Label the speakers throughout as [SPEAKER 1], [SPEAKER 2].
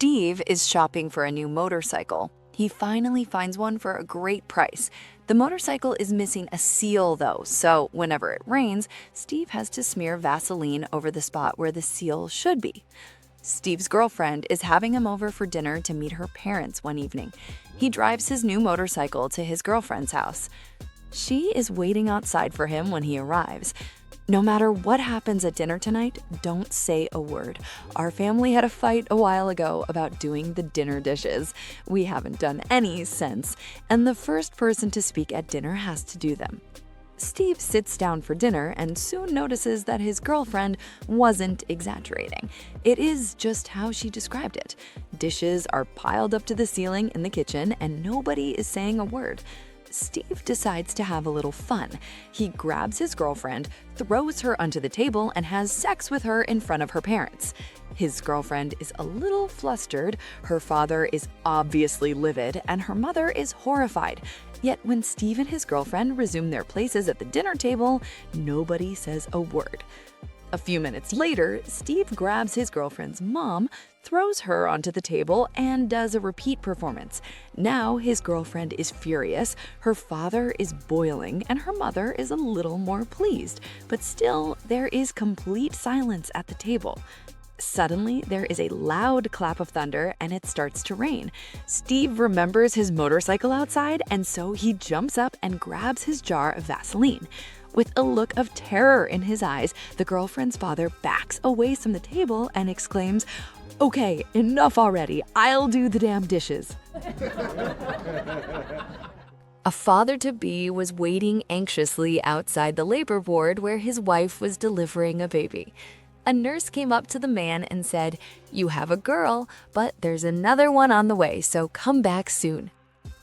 [SPEAKER 1] Steve is shopping for a new motorcycle. He finally finds one for a great price. The motorcycle is missing a seal though, so whenever it rains, Steve has to smear Vaseline over the spot where the seal should be. Steve's girlfriend is having him over for dinner to meet her parents one evening. He drives his new motorcycle to his girlfriend's house. She is waiting outside for him when he arrives. No matter what happens at dinner tonight, don't say a word. Our family had a fight a while ago about doing the dinner dishes. We haven't done any since, and the first person to speak at dinner has to do them. Steve sits down for dinner and soon notices that his girlfriend wasn't exaggerating. It is just how she described it. Dishes are piled up to the ceiling in the kitchen and nobody is saying a word. Steve decides to have a little fun. He grabs his girlfriend, throws her onto the table, and has sex with her in front of her parents. His girlfriend is a little flustered, her father is obviously livid, and her mother is horrified. Yet when Steve and his girlfriend resume their places at the dinner table, nobody says a word. A few minutes later, Steve grabs his girlfriend's mom, throws her onto the table, and does a repeat performance. Now his girlfriend is furious, her father is boiling, and her mother is a little more pleased. But still, there is complete silence at the table. Suddenly, there is a loud clap of thunder and it starts to rain. Steve remembers his motorcycle outside, and so he jumps up and grabs his jar of Vaseline. With a look of terror in his eyes, the girlfriend's father backs away from the table and exclaims, "Okay, enough already. I'll do the damn dishes." A father-to-be was waiting anxiously outside the labor ward where his wife was delivering a baby. A nurse came up to the man and said, "You have a girl, but there's another one on the way, so come back soon."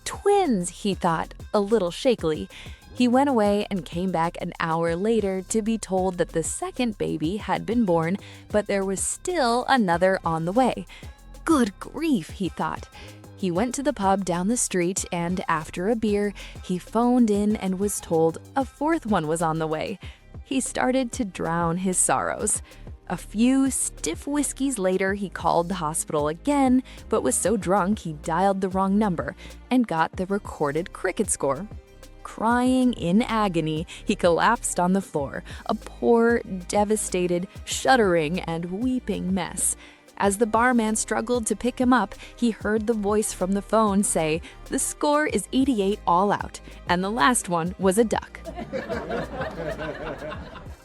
[SPEAKER 1] Twins, he thought, a little shakily. He went away and came back an hour later to be told that the second baby had been born, but there was still another on the way. Good grief, he thought. He went to the pub down the street and after a beer, he phoned in and was told a fourth one was on the way. He started to drown his sorrows. A few stiff whiskeys later, he called the hospital again, but was so drunk he dialed the wrong number and got the recorded cricket score. Crying in agony, he collapsed on the floor, a poor, devastated, shuddering, and weeping mess. As the barman struggled to pick him up, he heard the voice from the phone say, "The score is 88 all out, and the last one was a duck."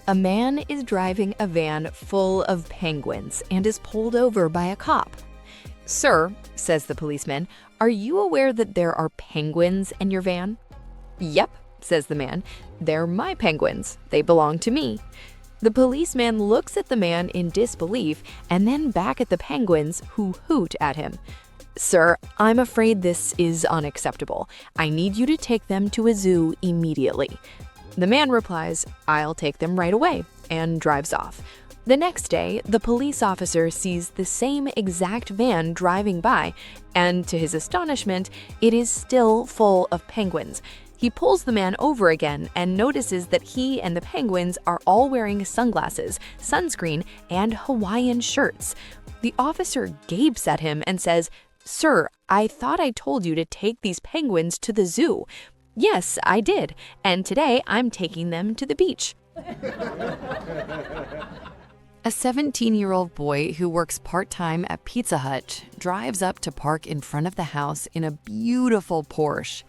[SPEAKER 1] A man is driving a van full of penguins and is pulled over by a cop. "Sir," says the policeman, "are you aware that there are penguins in your van?" "Yep," says the man. "They're my penguins. They belong to me." The policeman looks at the man in disbelief and then back at the penguins who hoot at him. "Sir, I'm afraid this is unacceptable. I need you to take them to a zoo immediately." The man replies, "I'll take them right away," and drives off. The next day, the police officer sees the same exact van driving by, and to his astonishment, it is still full of penguins. He pulls the man over again and notices that he and the penguins are all wearing sunglasses, sunscreen, and Hawaiian shirts. The officer gapes at him and says, "Sir, I thought I told you to take these penguins to the zoo." "Yes, I did, and today I'm taking them to the beach." A 17-year-old boy who works part-time at Pizza Hut drives up to park in front of the house in a beautiful Porsche.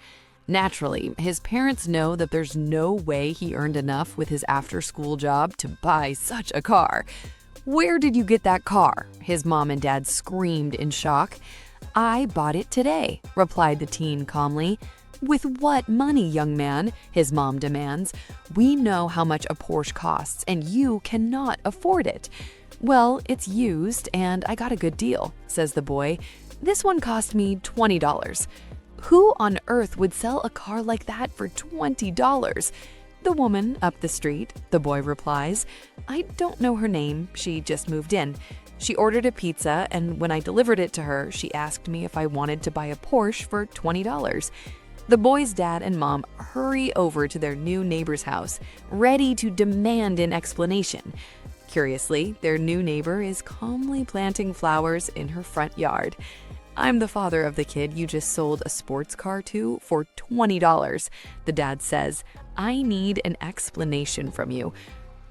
[SPEAKER 1] Naturally, his parents know that there's no way he earned enough with his after-school job to buy such a car. "Where did you get that car?" his mom and dad screamed in shock. "I bought it today," replied the teen calmly. "With what money, young man?" his mom demands. "We know how much a Porsche costs, and you cannot afford it." "Well, it's used, and I got a good deal," says the boy. "This one cost me $20. "Who on earth would sell a car like that for $20? "The woman up the street," the boy replies. "I don't know her name, she just moved in. She ordered a pizza, and when I delivered it to her, she asked me if I wanted to buy a Porsche for $20. The boy's dad and mom hurry over to their new neighbor's house, ready to demand an explanation. Curiously, their new neighbor is calmly planting flowers in her front yard. "I'm the father of the kid you just sold a sports car to for $20. The dad says, "I need an explanation from you."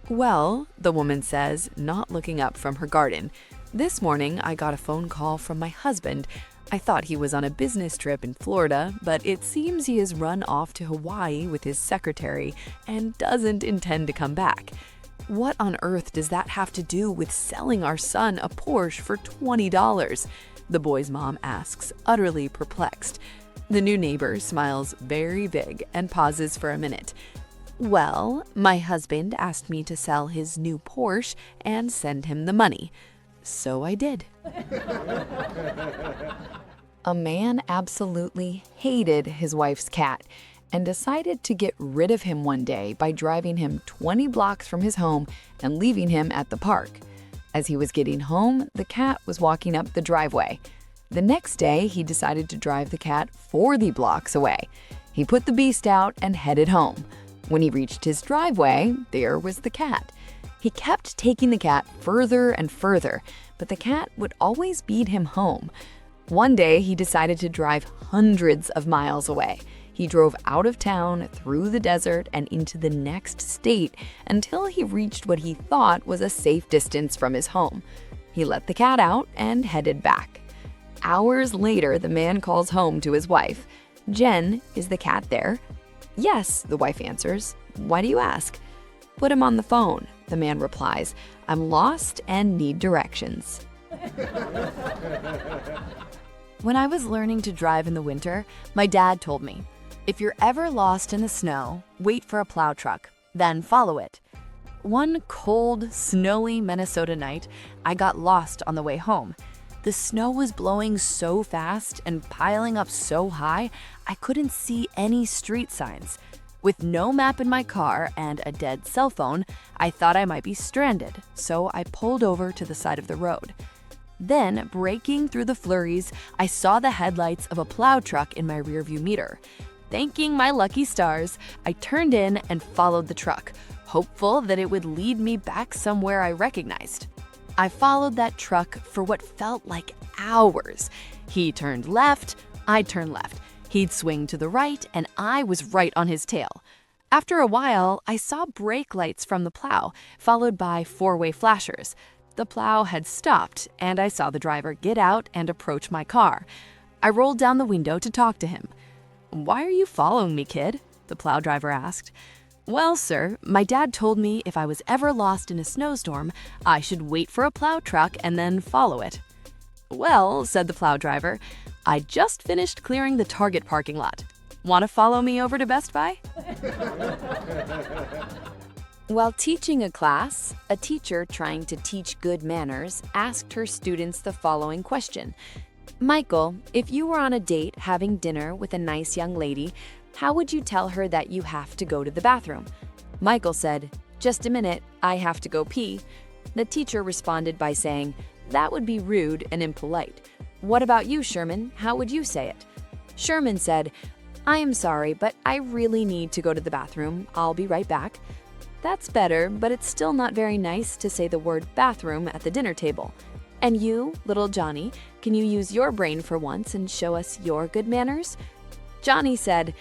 [SPEAKER 1] "Well," the woman says, not looking up from her garden, "this morning I got a phone call from my husband. I thought he was on a business trip in Florida, but it seems he has run off to Hawaii with his secretary and doesn't intend to come back. What on earth does that have to do with selling our son a Porsche for $20? The boy's mom asks, utterly perplexed. The new neighbor smiles very big and pauses for a minute. "Well, my husband asked me to sell his new Porsche and send him the money. So I did." A man absolutely hated his wife's cat and decided to get rid of him one day by driving him 20 blocks from his home and leaving him at the park. As he was getting home, the cat was walking up the driveway. The next day, he decided to drive the cat 40 blocks away. He put the beast out and headed home. When he reached his driveway, there was the cat. He kept taking the cat further and further, but the cat would always beat him home. One day, he decided to drive hundreds of miles away. He drove out of town, through the desert, and into the next state until he reached what he thought was a safe distance from his home. He let the cat out and headed back. Hours later, the man calls home to his wife. "Jen, is the cat there?" "Yes," the wife answers. "Why do you ask?" "Put him on the phone," the man replies. "I'm lost and need directions." When I was learning to drive in the winter, my dad told me, "If you're ever lost in the snow, wait for a plow truck, then follow it." One cold, snowy Minnesota night, I got lost on the way home. The snow was blowing so fast and piling up so high, I couldn't see any street signs. With no map in my car and a dead cell phone, I thought I might be stranded, so I pulled over to the side of the road. Then, breaking through the flurries, I saw the headlights of a plow truck in my rearview mirror. Thanking my lucky stars, I turned in and followed the truck, hopeful that it would lead me back somewhere I recognized. I followed that truck for what felt like hours. He turned left, I turned left. He'd swing to the right, and I was right on his tail. After a while, I saw brake lights from the plow, followed by four-way flashers. The plow had stopped, and I saw the driver get out and approach my car. I rolled down the window to talk to him. "Why are you following me, kid?" the plow driver asked. "Well, sir, my dad told me if I was ever lost in a snowstorm, I should wait for a plow truck and then follow it." "Well," said the plow driver, "I just finished clearing the Target parking lot. Want to follow me over to Best Buy?" While teaching a class, a teacher trying to teach good manners asked her students the following question. "Michael, if you were on a date having dinner with a nice young lady, how would you tell her that you have to go to the bathroom?" Michael said, "Just a minute, I have to go pee." The teacher responded by saying, "That would be rude and impolite. What about you, Sherman? How would you say it?" Sherman said, "I am sorry, but I really need to go to the bathroom. I'll be right back." That's better, but it's still not very nice to say the word bathroom at the dinner table. And you, little Johnny, can you use your brain for once and show us your good manners? Johnny said,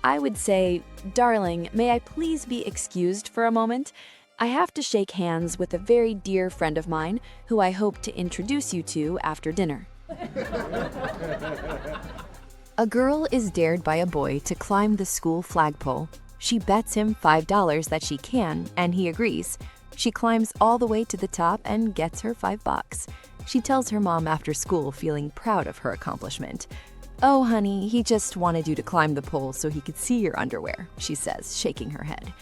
[SPEAKER 1] "I would say, darling, may I please be excused for a moment? I have to shake hands with a very dear friend of mine who I hope to introduce you to after dinner." A girl is dared by a boy to climb the school flagpole. She bets him $5 that she can, and he agrees. She climbs all the way to the top and gets her $5. She tells her mom after school, feeling proud of her accomplishment. "Oh, honey, he just wanted you to climb the pole so he could see your underwear," she says, shaking her head.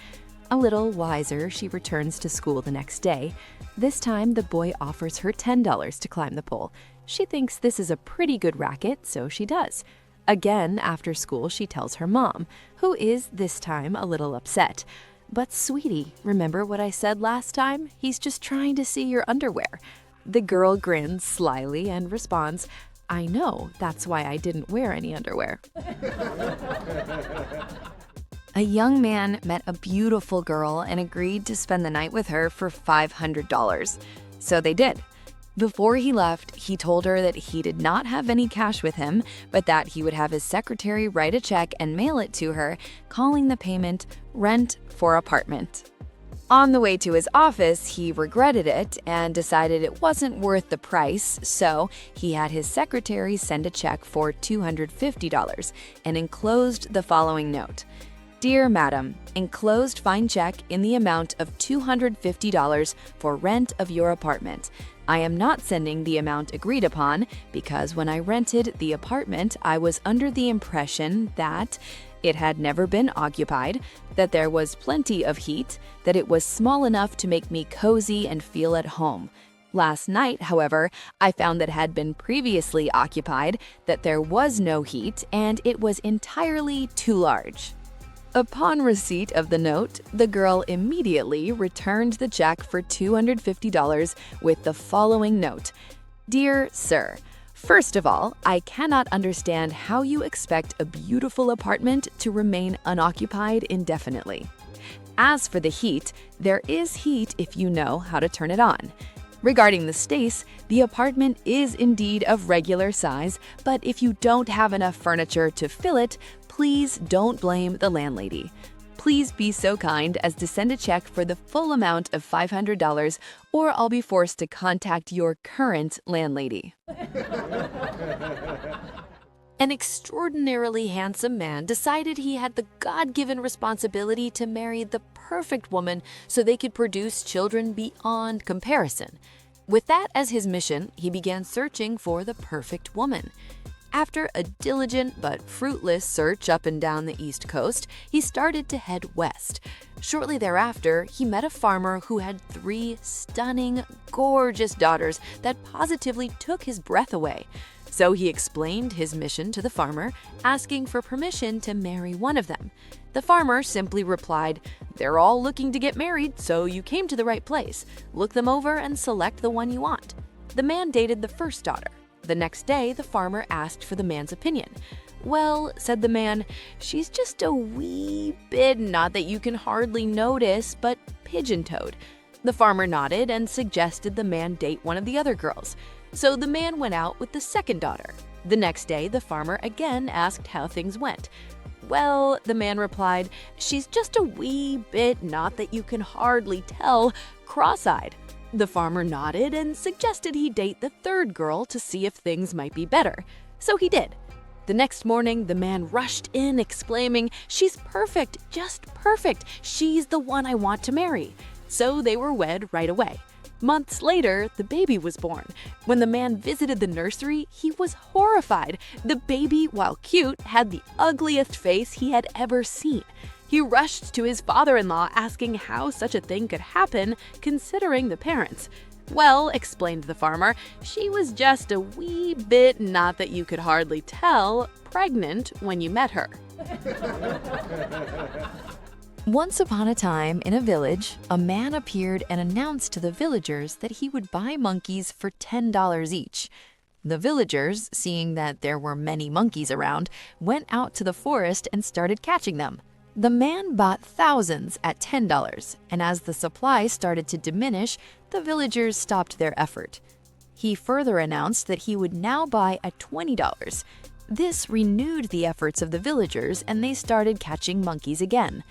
[SPEAKER 1] A little wiser, she returns to school the next day. This time, the boy offers her $10 to climb the pole. She thinks this is a pretty good racket, so she does. Again, after school, she tells her mom, who is, this time, a little upset. "But sweetie, remember what I said last time? He's just trying to see your underwear." The girl grins slyly and responds, "I know, that's why I didn't wear any underwear." A young man met a beautiful girl and agreed to spend the night with her for $500. So they did. Before he left, he told her that he did not have any cash with him, but that he would have his secretary write a check and mail it to her, calling the payment rent for apartment. On the way to his office, he regretted it and decided it wasn't worth the price, so he had his secretary send a check for $250 and enclosed the following note. Dear Madam, enclosed fine check in the amount of $250 for rent of your apartment. I am not sending the amount agreed upon because when I rented the apartment, I was under the impression that it had never been occupied, that there was plenty of heat, that it was small enough to make me cozy and feel at home. Last night, however, I found that it had been previously occupied, that there was no heat, and it was entirely too large. Upon receipt of the note, the girl immediately returned the check for $250 with the following note. Dear Sir, first of all, I cannot understand how you expect a beautiful apartment to remain unoccupied indefinitely. As for the heat, there is heat if you know how to turn it on. Regarding the space, the apartment is indeed of regular size, but if you don't have enough furniture to fill it, please don't blame the landlady. Please be so kind as to send a check for the full amount of $500, or I'll be forced to contact your current landlady. An extraordinarily handsome man decided he had the God-given responsibility to marry the perfect woman so they could produce children beyond comparison. With that as his mission, he began searching for the perfect woman. After a diligent but fruitless search up and down the East Coast, he started to head west. Shortly thereafter, he met a farmer who had 3 stunning, gorgeous daughters that positively took his breath away. So he explained his mission to the farmer, asking for permission to marry one of them. The farmer simply replied, "They're all looking to get married, so you came to the right place. Look them over and select the one you want." The man dated the first daughter. The next day, the farmer asked for the man's opinion. "Well," said the man, "she's just a wee bit, not that you can hardly notice, but pigeon-toed." The farmer nodded and suggested the man date one of the other girls. So the man went out with the second daughter. The next day, the farmer again asked how things went. "Well," the man replied, "she's just a wee bit, not that you can hardly tell, cross-eyed." The farmer nodded and suggested he date the third girl to see if things might be better. So he did. The next morning, the man rushed in exclaiming, "She's perfect, just perfect. She's the one I want to marry." So they were wed right away. Months later, the baby was born. When the man visited the nursery, he was horrified. The baby, while cute, had the ugliest face he had ever seen. He rushed to his father-in-law asking how such a thing could happen, considering the parents. "Well," explained the farmer, "she was just a wee bit, not that you could hardly tell, pregnant when you met her." Once upon a time, in a village, a man appeared and announced to the villagers that he would buy monkeys for $10 each. The villagers, seeing that there were many monkeys around, went out to the forest and started catching them. The man bought thousands at $10, and as the supply started to diminish, the villagers stopped their effort. He further announced that he would now buy at $20. This renewed the efforts of the villagers, and they started catching monkeys again.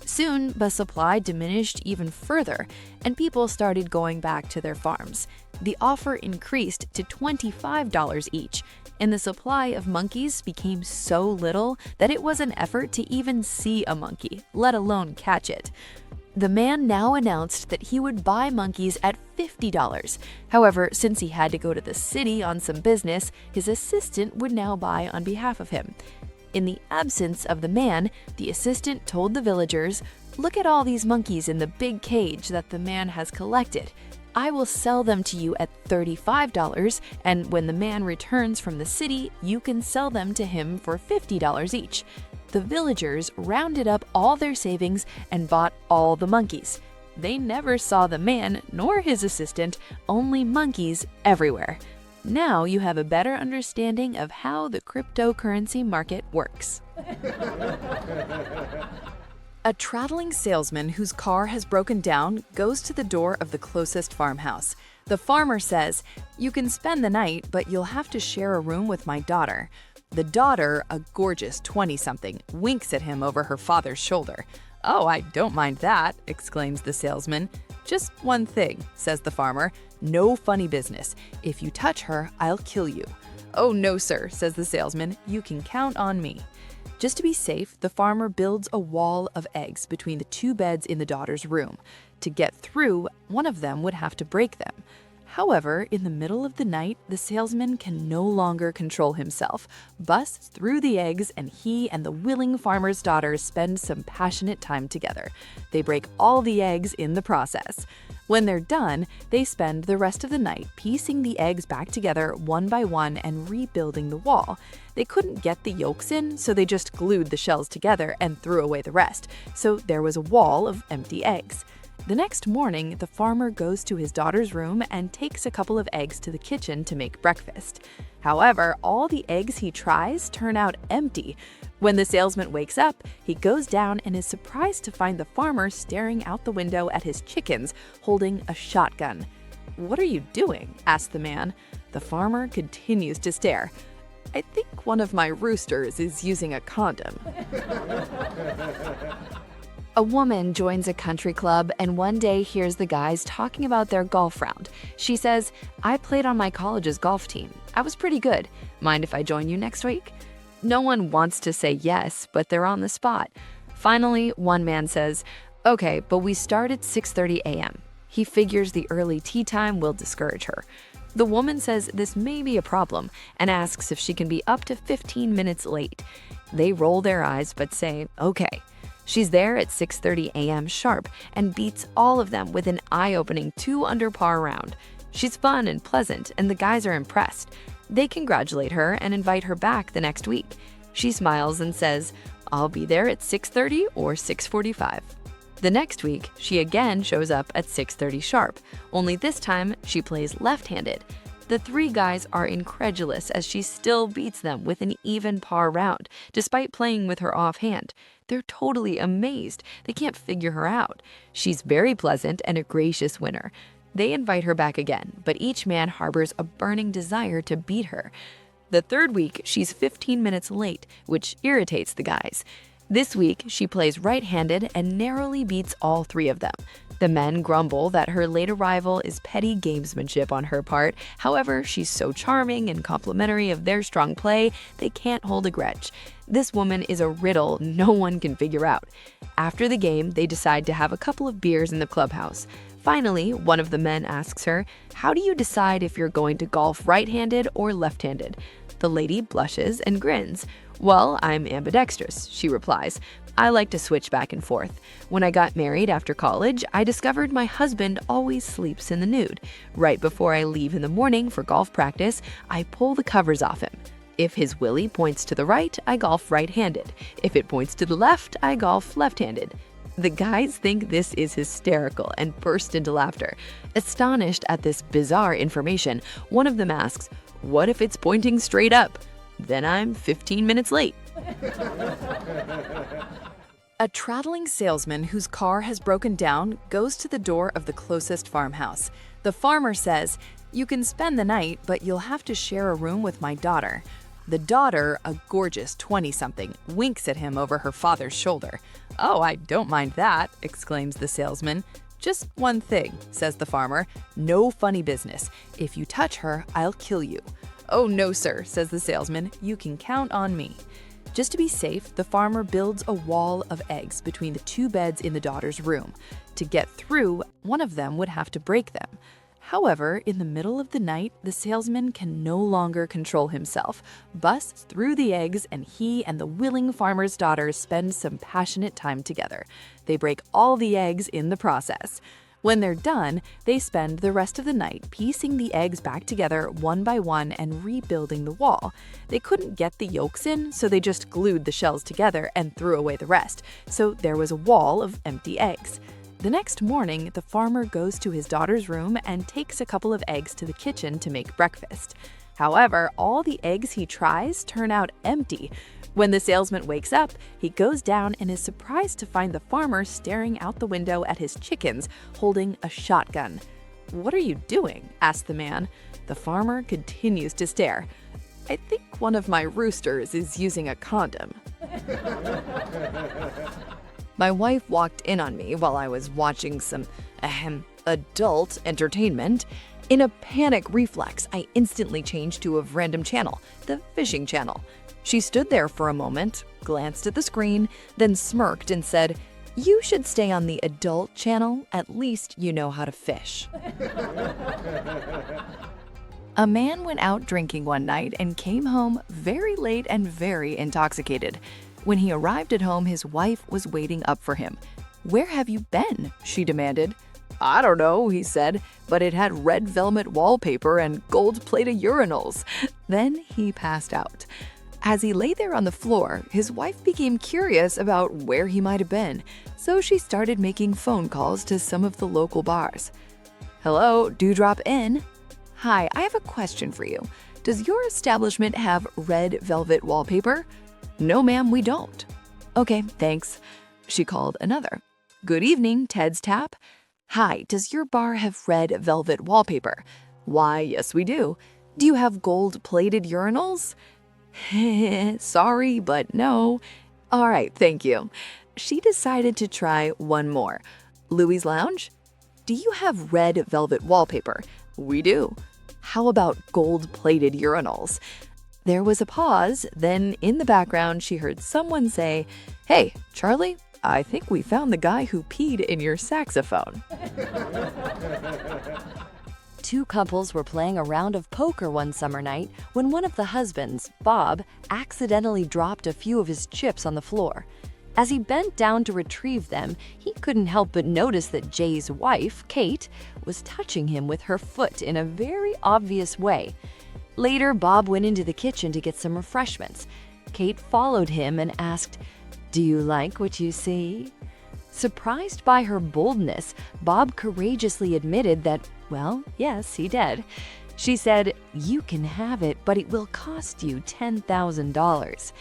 [SPEAKER 1] Soon, the supply diminished even further, and people started going back to their farms. The offer increased to $25 each, and the supply of monkeys became so little that it was an effort to even see a monkey, let alone catch it. The man now announced that he would buy monkeys at $50. However, since he had to go to the city on some business, his assistant would now buy on behalf of him. In the absence of the man, the assistant told the villagers, "Look at all these monkeys in the big cage that the man has collected. I will sell them to you at $35, and when the man returns from the city, you can sell them to him for $50 each." The villagers rounded up all their savings and bought all the monkeys. They never saw the man nor his assistant, only monkeys everywhere. Now you have a better understanding of how the cryptocurrency market works. A traveling salesman whose car has broken down goes to the door of the closest farmhouse. The farmer says, "You can spend the night, but you'll have to share a room with my daughter." The daughter, a gorgeous 20-something, winks at him over her father's shoulder. "Oh, I don't mind that," exclaims the salesman. "Just one thing," says the farmer. "No funny business. If you touch her, I'll kill you." "Oh, no, sir," says the salesman. "You can count on me." Just to be safe, the farmer builds a wall of eggs between the two beds in the daughter's room. To get through, one of them would have to break them. However, in the middle of the night, the salesman can no longer control himself, busts through the eggs, and he and the willing farmer's daughter spend some passionate time together. They break all the eggs in the process. When they're done, they spend the rest of the night piecing the eggs back together one by one and rebuilding the wall. They couldn't get the yolks in, so they just glued the shells together and threw away the rest. So there was a wall of empty eggs. The next morning, the farmer goes to his daughter's room and takes a couple of eggs to the kitchen to make breakfast. However, all the eggs he tries turn out empty. When the salesman wakes up, he goes down and is surprised to find the farmer staring out the window at his chickens, holding a shotgun. "What are you doing?" asks the man. The farmer continues to stare. "I think one of my roosters is using a condom." A woman joins a country club and one day hears the guys talking about their golf round. She says, "I played on my college's golf team. I was pretty good. Mind if I join you next week?" No one wants to say yes, but they're on the spot. Finally, one man says, "Okay, but we start at 6:30 a.m. He figures the early tea time will discourage her. The woman says this may be a problem and asks if she can be up to 15 minutes late. They roll their eyes but say, "Okay." She's there at 6:30 a.m. sharp and beats all of them with an eye-opening 2-under-par round. She's fun and pleasant, and the guys are impressed. They congratulate her and invite her back the next week. She smiles and says, "I'll be there at 6:30 or 6:45. The next week, she again shows up at 6:30 sharp, only this time she plays left-handed. The three guys are incredulous as she still beats them with an even par round, despite playing with her offhand. They're totally amazed. They can't figure her out. She's very pleasant and a gracious winner. They invite her back again, but each man harbors a burning desire to beat her. The third week, she's 15 minutes late, which irritates the guys. This week, she plays right-handed and narrowly beats all three of them. The men grumble that her late arrival is petty gamesmanship on her part. However, she's so charming and complimentary of their strong play, they can't hold a grudge. This woman is a riddle no one can figure out. After the game, they decide to have a couple of beers in the clubhouse. Finally, one of the men asks her, "How do you decide if you're going to golf right-handed or left-handed?" The lady blushes and grins. "Well, I'm ambidextrous," she replies. "I like to switch back and forth. When I got married after college, I discovered my husband always sleeps in the nude. Right before I leave in the morning for golf practice, I pull the covers off him. If his willy points to the right, I golf right-handed. If it points to the left, I golf left-handed." The guys think this is hysterical and burst into laughter. Astonished at this bizarre information, one of them asks, "What if it's pointing straight up?" "Then I'm 15 minutes late." A traveling salesman whose car has broken down goes to the door of the closest farmhouse. The farmer says, "You can spend the night, but you'll have to share a room with my daughter." The daughter, a gorgeous 20-something, winks at him over her father's shoulder. "Oh, I don't mind that," exclaims the salesman. "Just one thing," says the farmer. "No funny business. If you touch her, I'll kill you." "Oh, no, sir," says the salesman. "You can count on me." Just to be safe, the farmer builds a wall of eggs between the two beds in the daughter's room. To get through, one of them would have to break them. However, in the middle of the night, the salesman can no longer control himself, busts through the eggs, and he and the willing farmer's daughter spend some passionate time together. They break all the eggs in the process. When they're done, they spend the rest of the night piecing the eggs back together one by one and rebuilding the wall. They couldn't get the yolks in, so they just glued the shells together and threw away the rest. So there was a wall of empty eggs. The next morning, the farmer goes to his daughter's room and takes a couple of eggs to the kitchen to make breakfast. However, all the eggs he tries turn out empty. When the salesman wakes up, he goes down and is surprised to find the farmer staring out the window at his chickens, holding a shotgun. "What are you doing?" asked the man. The farmer continues to stare. "I think one of my roosters is using a condom." My wife walked in on me while I was watching some adult entertainment. In a panic reflex, I instantly changed to a random channel, the fishing channel. She stood there for a moment, glanced at the screen, then smirked and said, "You should stay on the adult channel. At least you know how to fish." A man went out drinking one night and came home very late and very intoxicated. When he arrived at home, his wife was waiting up for him. "Where have you been?" she demanded. "I don't know," he said, "but it had red velvet wallpaper and gold-plated urinals." Then he passed out. As he lay there on the floor, his wife became curious about where he might have been, so she started making phone calls to some of the local bars. "Hello, Dewdrop Inn. Hi, I have a question for you. Does your establishment have red velvet wallpaper?" "No, ma'am, we don't." "Okay, thanks." She called another. "Good evening, Ted's Tap. Hi, does your bar have red velvet wallpaper?" "Why, yes, we do." "Do you have gold-plated urinals?" "Sorry, but no." "All right, thank you." She decided to try one more. "Louis Lounge? Do you have red velvet wallpaper?" "We do." "How about gold-plated urinals?" There was a pause, then in the background she heard someone say, "Hey, Charlie, I think we found the guy who peed in your saxophone." Two couples were playing a round of poker one summer night when one of the husbands, Bob, accidentally dropped a few of his chips on the floor. As he bent down to retrieve them, he couldn't help but notice that Jay's wife, Kate, was touching him with her foot in a very obvious way. Later, Bob went into the kitchen to get some refreshments. Kate followed him and asked, "Do you like what you see?" Surprised by her boldness, Bob courageously admitted that, well, yes, he did. She said, "You can have it, but it will cost you $10,000.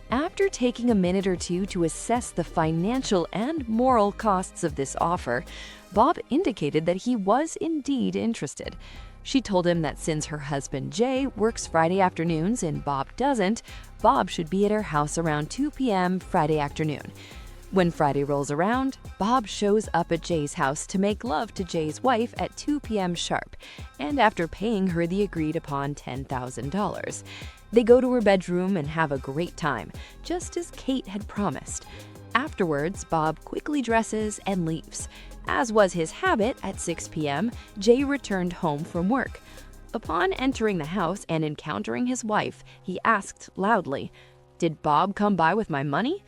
[SPEAKER 1] After taking a minute or two to assess the financial and moral costs of this offer, Bob indicated that he was indeed interested. She told him that since her husband Jay works Friday afternoons and Bob doesn't, Bob should be at her house around 2 p.m. Friday afternoon. When Friday rolls around, Bob shows up at Jay's house to make love to Jay's wife at 2 p.m. sharp, and after paying her the agreed-upon $10,000. They go to her bedroom and have a great time, just as Kate had promised. Afterwards, Bob quickly dresses and leaves. As was his habit, at 6 p.m., Jay returned home from work. Upon entering the house and encountering his wife, he asked loudly, "Did Bob come by with my money?"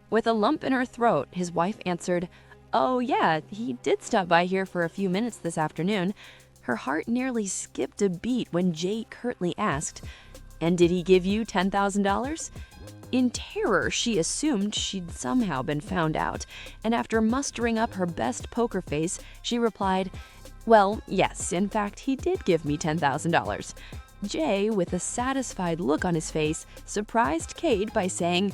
[SPEAKER 1] With a lump in her throat, his wife answered, "Oh yeah, he did stop by here for a few minutes this afternoon." Her heart nearly skipped a beat when Jay curtly asked, "And did he give you $10,000? In terror, she assumed she'd somehow been found out, and after mustering up her best poker face, she replied, "Well, yes, in fact, he did give me $10,000. Jay, with a satisfied look on his face, surprised Kate by saying,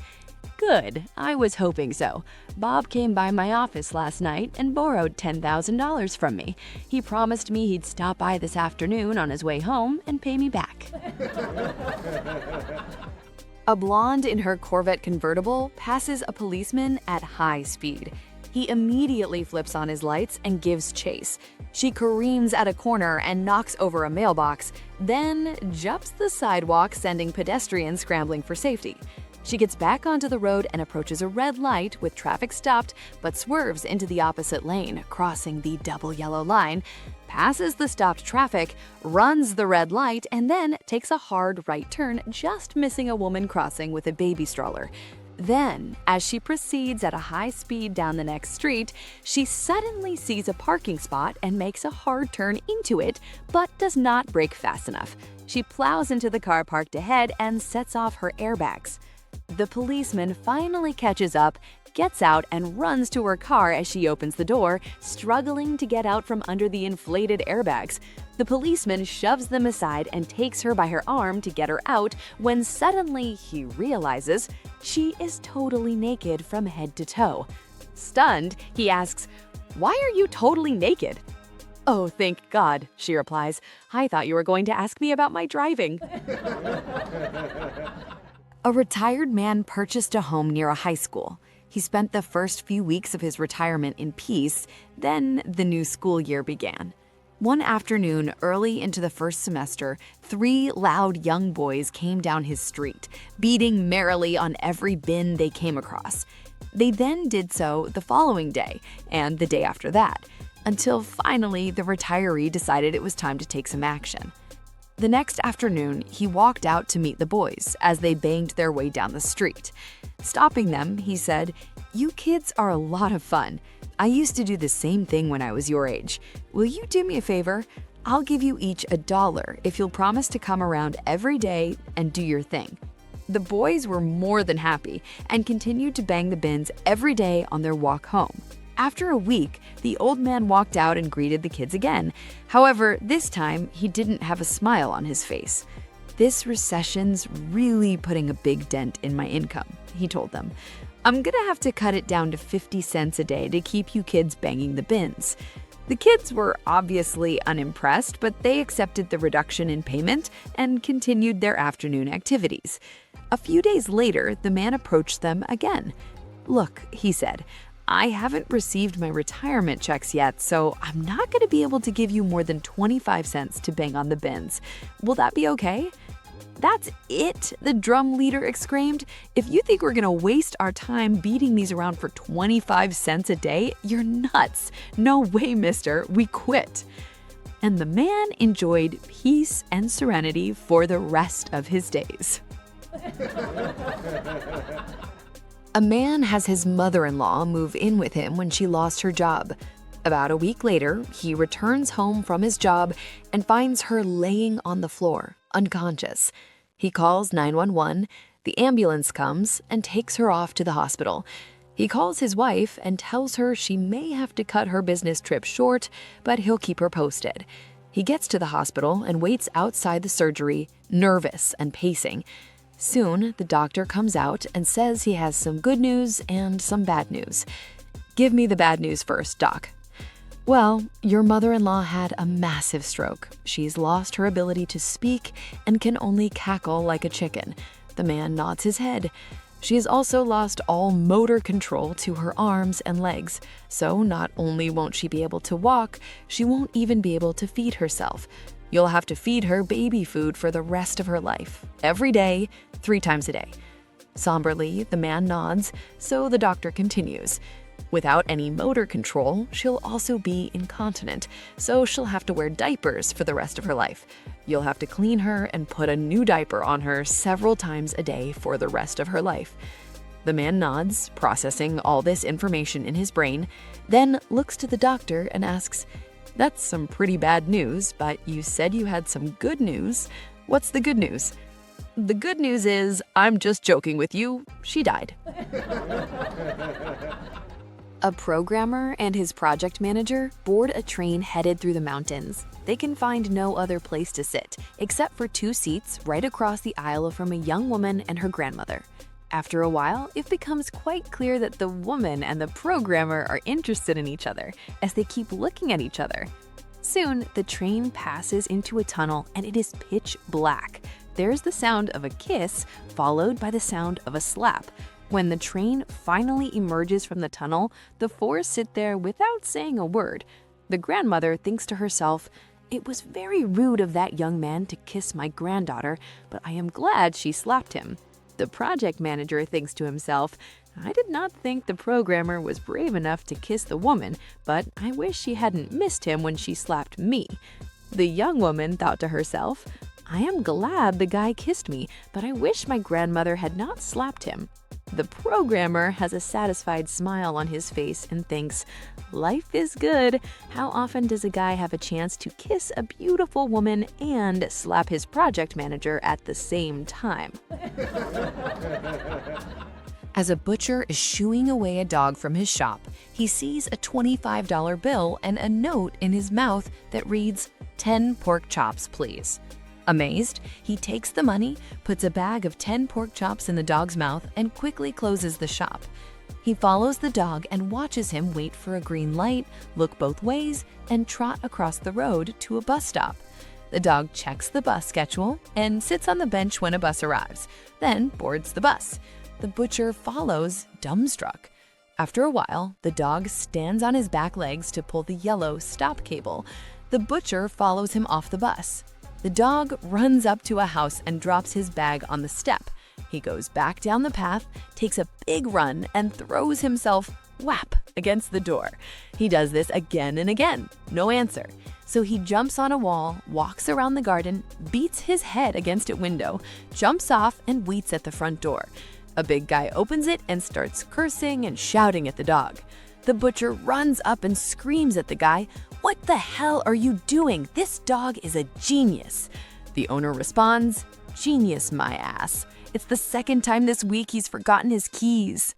[SPEAKER 1] "Good, I was hoping so. Bob came by my office last night and borrowed $10,000 from me. He promised me he'd stop by this afternoon on his way home and pay me back." A blonde in her Corvette convertible passes a policeman at high speed. He immediately flips on his lights and gives chase. She careens at a corner and knocks over a mailbox, then jumps the sidewalk, sending pedestrians scrambling for safety. She gets back onto the road and approaches a red light with traffic stopped, but swerves into the opposite lane, crossing the double yellow line, passes the stopped traffic, runs the red light, and then takes a hard right turn, just missing a woman crossing with a baby stroller. Then, as she proceeds at a high speed down the next street, she suddenly sees a parking spot and makes a hard turn into it, but does not brake fast enough. She plows into the car parked ahead and sets off her airbags. The policeman finally catches up, gets out, and runs to her car as she opens the door, struggling to get out from under the inflated airbags. The policeman shoves them aside and takes her by her arm to get her out when suddenly he realizes she is totally naked from head to toe. Stunned, he asks, "Why are you totally naked?" "Oh, thank God," she replies. "I thought you were going to ask me about my driving." A retired man purchased a home near a high school. He spent the first few weeks of his retirement in peace, then the new school year began. One afternoon, early into the first semester, 3 loud young boys came down his street, beating merrily on every bin they came across. They then did so the following day, and the day after that, until finally the retiree decided it was time to take some action. The next afternoon, he walked out to meet the boys as they banged their way down the street. Stopping them, he said, "You kids are a lot of fun. I used to do the same thing when I was your age. Will you do me a favor? I'll give you each $1 if you'll promise to come around every day and do your thing." The boys were more than happy and continued to bang the bins every day on their walk home. After a week, the old man walked out and greeted the kids again. However, this time, he didn't have a smile on his face. "This recession's really putting a big dent in my income," he told them. "I'm gonna have to cut it down to 50 cents a day to keep you kids banging the bins." The kids were obviously unimpressed, but they accepted the reduction in payment and continued their afternoon activities. A few days later, the man approached them again. "Look," he said, "I haven't received my retirement checks yet, so I'm not going to be able to give you more than 25 cents to bang on the bins. Will that be okay?" "That's it," the drum leader exclaimed. "If you think we're going to waste our time beating these around for 25 cents a day, you're nuts. No way, mister. We quit." And the man enjoyed peace and serenity for the rest of his days. A man has his mother-in-law move in with him when she lost her job. About a week later, he returns home from his job and finds her laying on the floor, unconscious. He calls 911, the ambulance comes and takes her off to the hospital. He calls his wife and tells her she may have to cut her business trip short, but he'll keep her posted. He gets to the hospital and waits outside the surgery, nervous and pacing. Soon, the doctor comes out and says he has some good news and some bad news. "Give me the bad news first, Doc." "Well, your mother-in-law had a massive stroke. She's lost her ability to speak and can only cackle like a chicken." The man nods his head. "She has also lost all motor control to her arms and legs. So not only won't she be able to walk, she won't even be able to feed herself. You'll have to feed her baby food for the rest of her life, every day, 3 times a day." Somberly, the man nods, so the doctor continues. "Without any motor control, she'll also be incontinent, so she'll have to wear diapers for the rest of her life. You'll have to clean her and put a new diaper on her several times a day for the rest of her life." The man nods, processing all this information in his brain, then looks to the doctor and asks, "That's some pretty bad news, but you said you had some good news. What's the good news?" "The good news is, I'm just joking with you, she died." A programmer and his project manager board a train headed through the mountains. They can find no other place to sit, except for 2 seats right across the aisle from a young woman and her grandmother. After a while, it becomes quite clear that the woman and the programmer are interested in each other, as they keep looking at each other. Soon, the train passes into a tunnel and it is pitch black. There's the sound of a kiss, followed by the sound of a slap. When the train finally emerges from the tunnel, the 4 sit there without saying a word. The grandmother thinks to herself, "It was very rude of that young man to kiss my granddaughter, but I am glad she slapped him." The project manager thinks to himself, "I did not think the programmer was brave enough to kiss the woman, but I wish she hadn't missed him when she slapped me." The young woman thought to herself, "I am glad the guy kissed me, but I wish my grandmother had not slapped him." The programmer has a satisfied smile on his face and thinks, life is good. How often does a guy have a chance to kiss a beautiful woman and slap his project manager at the same time? As a butcher is shooing away a dog from his shop, he sees a $25 bill and a note in his mouth that reads, 10 pork chops, please. Amazed, he takes the money, puts a bag of 10 pork chops in the dog's mouth, and quickly closes the shop. He follows the dog and watches him wait for a green light, look both ways, and trot across the road to a bus stop. The dog checks the bus schedule and sits on the bench when a bus arrives, then boards the bus. The butcher follows, dumbstruck. After a while, the dog stands on his back legs to pull the yellow stop cable. The butcher follows him off the bus. The dog runs up to a house and drops his bag on the step. He goes back down the path, takes a big run, and throws himself whap against the door. He does this again and again. No answer. So he jumps on a wall, walks around the garden, beats his head against a window, jumps off, and waits at the front door. A big guy opens it and starts cursing and shouting at the dog. The butcher runs up and screams at the guy, "What the hell are you doing? This dog is a genius." The owner responds, "Genius, my ass. It's the second time this week he's forgotten his keys."